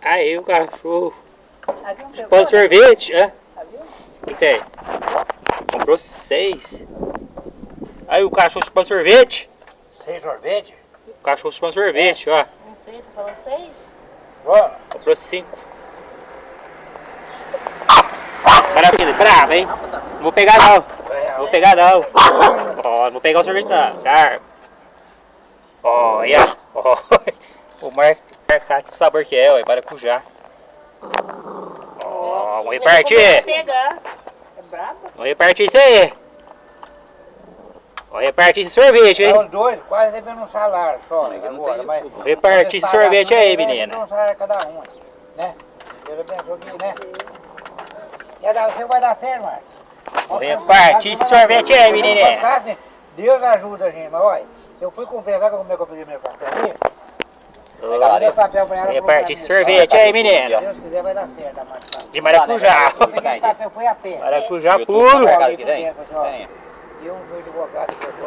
Aí o cachorro. Um Pão sorvete, hã? O que tem? Comprou 6. Aí o cachorro chupou sorvete. 6 sorvete? O cachorro chupou sorvete, ó. Não sei, tu falou 6? Ó. Comprou 5. Maravilha, brava, hein? Não vou pegar não. Não vou pegar não. Ó, não vou pegar o sorvete não. Caramba. Olha. Ó. O marcar que sabor que é, ó. Maracujá. Ó, vamos repartir. Pegar. É brabo? Vamos repartir isso aí. Vamos repartir esse sorvete, hein? É os dois, quase recebendo um salário só. Agora, mas Vamos repartir esse sorvete aí, menina. Um salário cada um, né? Deus abençoe aqui, né? Você vai dar certo, Marcos. Vamos repartir esse sorvete aí, menina. Deus ajuda a gente, mas olha, eu fui conversar como é que eu peguei meu papel ali. Vamos repartir esse sorvete aí, menina. Se Deus quiser vai dar certo, Marcos. De maracujá. Esse papel foi a pé. Maracujá puro. Eu fui advogado.